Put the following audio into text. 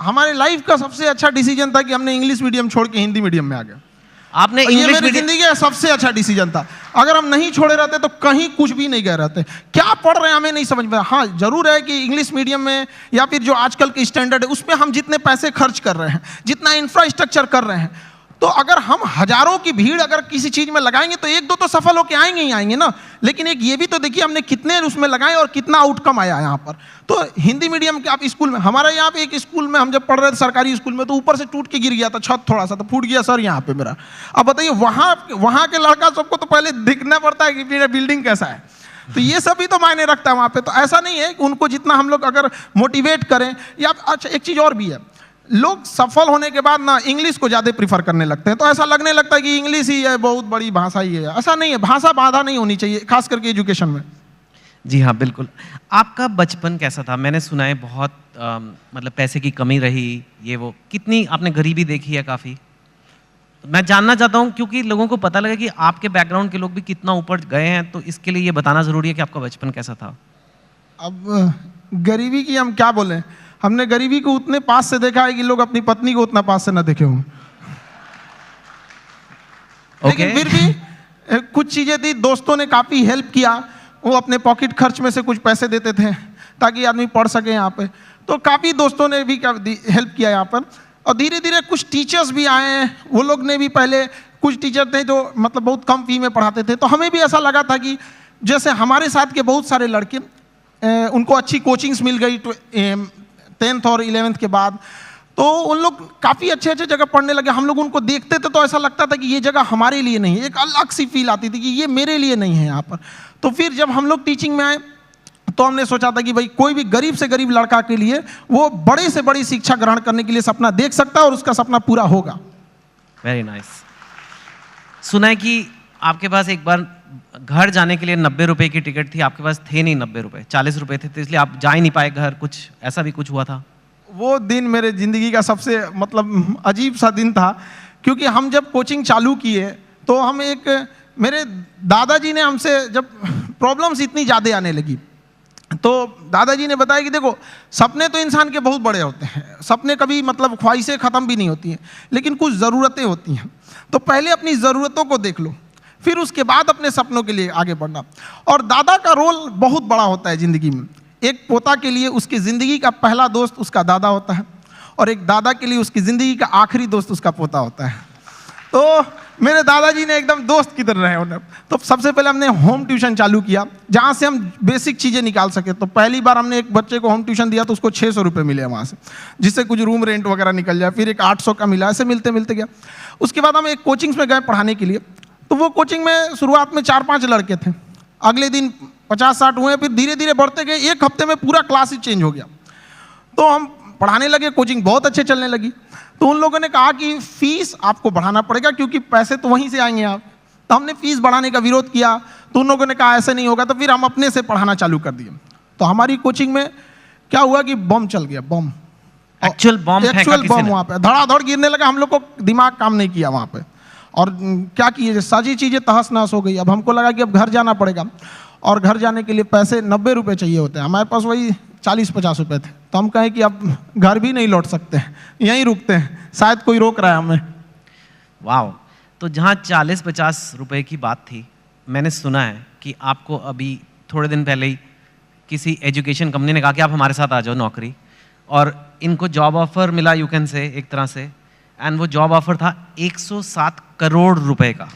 हमारे लाइफ का सबसे अच्छा डिसीजन था कि हमने इंग्लिश मीडियम छोड़ के हिंदी मीडियम में आ गए। आपने ये इंग्लिश मेरी जिंदगी का सबसे अच्छा डिसीजन था। अगर हम नहीं छोड़े रहते तो कहीं कुछ भी नहीं गए रहते। क्या पढ़ रहे हैं हमें नहीं समझ में। हाँ जरूर है कि इंग्लिश मीडियम में या फिर जो आजकल के स्टैंडर्ड है उसमें हम जितने पैसे खर्च कर रहे हैं, जितना इंफ्रास्ट्रक्चर कर रहे हैं, तो अगर हम हजारों की भीड़ अगर किसी चीज में लगाएंगे तो एक दो तो सफल होके आएंगे ही आएंगे ना। लेकिन एक ये भी तो देखिए हमने कितने उसमें लगाए और कितना आउटकम आया यहाँ पर। तो हिंदी मीडियम के आप स्कूल में, हमारा यहाँ पे एक स्कूल में हम जब पढ़ रहे थे सरकारी स्कूल में, तो ऊपर से टूट के गिर गया था छत थोड़ा सा, तो फूट गया सर यहाँ पे मेरा। अब बताइए वहाँ के लड़का सबको तो पहले दिखना पड़ता है कि मेरा बिल्डिंग कैसा है। तो ये सब भी तो मायने रखता है वहाँ पे। तो ऐसा नहीं है कि उनको जितना हम लोग अगर मोटिवेट करें या अच्छा एक चीज़ और भी है, लोग सफल होने के बाद ना इंग्लिश को ज़्यादा प्रीफर करने लगते हैं। तो ऐसा लगने लगता है कि इंग्लिश ही है बहुत बड़ी भाषा ही है। ऐसा नहीं है, भाषा बाधा नहीं होनी चाहिए खास करके एजुकेशन में। जी हाँ बिल्कुल। आपका बचपन कैसा था? मैंने सुना है बहुत मतलब पैसे की कमी रही, ये वो, कितनी आपने गरीबी देखी है काफ़ी। मैं जानना चाहता हूँ क्योंकि लोगों को पता लगे कि आपके बैकग्राउंड के लोग भी कितना ऊपर गए हैं, तो इसके लिए ये बताना ज़रूरी है कि आपका बचपन कैसा था। अब गरीबी की हम क्या बोलें, हमने गरीबी को उतने पास से देखा है कि लोग अपनी पत्नी को उतना पास से ना देखे हों। लेकिन फिर भी कुछ चीजें थी, दोस्तों ने काफी हेल्प किया, वो अपने पॉकेट खर्च में से कुछ पैसे देते थे ताकि आदमी पढ़ सके यहाँ पे। तो काफी दोस्तों ने भी हेल्प किया यहाँ पर। और धीरे धीरे कुछ टीचर्स भी आए हैं, वो लोग ने भी, पहले कुछ टीचर थे जो मतलब बहुत कम फी में पढ़ाते थे। तो हमें भी ऐसा लगा था कि जैसे हमारे साथ के बहुत सारे लड़के उनको अच्छी कोचिंग्स मिल गई 10th और 11th के बाद, तो उन लोग काफ़ी अच्छे अच्छे जगह पढ़ने लगे। हम लोग उनको देखते थे तो ऐसा लगता था कि ये जगह हमारे लिए नहीं है, एक अलग सी फील आती थी कि ये मेरे लिए नहीं है यहाँ पर। तो फिर जब हम लोग टीचिंग में आए तो हमने सोचा था कि भाई कोई भी गरीब से गरीब लड़का के लिए वो बड़े से बड़ी शिक्षा ग्रहण करने के लिए सपना देख सकता है और उसका सपना पूरा होगा। Very nice. सुना है कि आपके पास एक बार घर जाने के लिए 90 रुपए की टिकट थी, आपके पास थे नहीं 90 रुपए, 40 रुपए थे, तो इसलिए आप जा ही नहीं पाए घर, कुछ ऐसा भी कुछ हुआ था? वो दिन मेरे ज़िंदगी का सबसे मतलब अजीब सा दिन था, क्योंकि हम जब कोचिंग चालू किए तो हम मेरे दादाजी ने हमसे, जब प्रॉब्लम्स इतनी ज़्यादा आने लगी तो दादाजी ने बताया कि देखो सपने तो इंसान के बहुत बड़े होते हैं, सपने कभी मतलब ख्वाहिशें ख़त्म भी नहीं होती हैं, लेकिन कुछ ज़रूरतें होती हैं। तो पहले अपनी ज़रूरतों को देख लो, फिर उसके बाद अपने सपनों के लिए आगे बढ़ना। और दादा का रोल बहुत बड़ा होता है ज़िंदगी में। एक पोता के लिए उसकी ज़िंदगी का पहला दोस्त उसका दादा होता है, और एक दादा के लिए उसकी ज़िंदगी का आखिरी दोस्त उसका पोता होता है। तो मेरे दादाजी ने एकदम दोस्त की तरह रहे उन्हें। तो सबसे पहले हमने होम ट्यूशन चालू किया, जहाँ से हम बेसिक चीज़ें निकाल सके। तो पहली बार हमने एक बच्चे को होम ट्यूशन दिया तो उसको 600 रुपये मिले वहाँ से, जिससे कुछ रूम रेंट वगैरह निकल जाए। फिर एक 800 का मिला, ऐसे मिलते मिलते गया। उसके बाद हम एक कोचिंग्स में गए पढ़ाने के लिए। तो वो कोचिंग में शुरुआत में 4-5 लड़के थे, अगले दिन 50-60 हुए, फिर धीरे धीरे बढ़ते गए। एक हफ्ते में पूरा क्लास ही चेंज हो गया। तो हम पढ़ाने लगे, कोचिंग बहुत अच्छे चलने लगी। तो उन लोगों ने कहा कि फीस आपको बढ़ाना पड़ेगा क्योंकि पैसे तो वहीं से आएंगे आप। तो हमने फीस बढ़ाने का विरोध किया, तो उन लोगों ने कहा ऐसे नहीं होगा। तो फिर हम अपने से पढ़ाना चालू कर दिए। तो हमारी कोचिंग में क्या हुआ कि बम चल गया, बम, एक्चुअल बम वहाँ पे धड़ाधड़ गिरने लगा। हम लोग को दिमाग काम नहीं किया वहाँ पे, और क्या किए, सारी चीज़ें तहस नहस हो गई। अब हमको लगा कि अब घर जाना पड़ेगा, और घर जाने के लिए पैसे 90 रुपये चाहिए होते हैं, हमारे पास वही 40-50 रुपये थे। तो हम कहें कि अब घर भी नहीं लौट सकते, यहीं रुकते हैं, शायद कोई रोक रहा है हमें। वाह। तो जहाँ 40-50 रुपये की बात थी, मैंने सुना है कि आपको अभी थोड़े दिन पहले ही किसी एजुकेशन कंपनी ने कहा कि आप हमारे साथ आ जाओ नौकरी, और इनको जॉब ऑफर मिला, यू कैन से, एक तरह से। एंड वो जॉब ऑफर था 107 करोड़ रुपए का।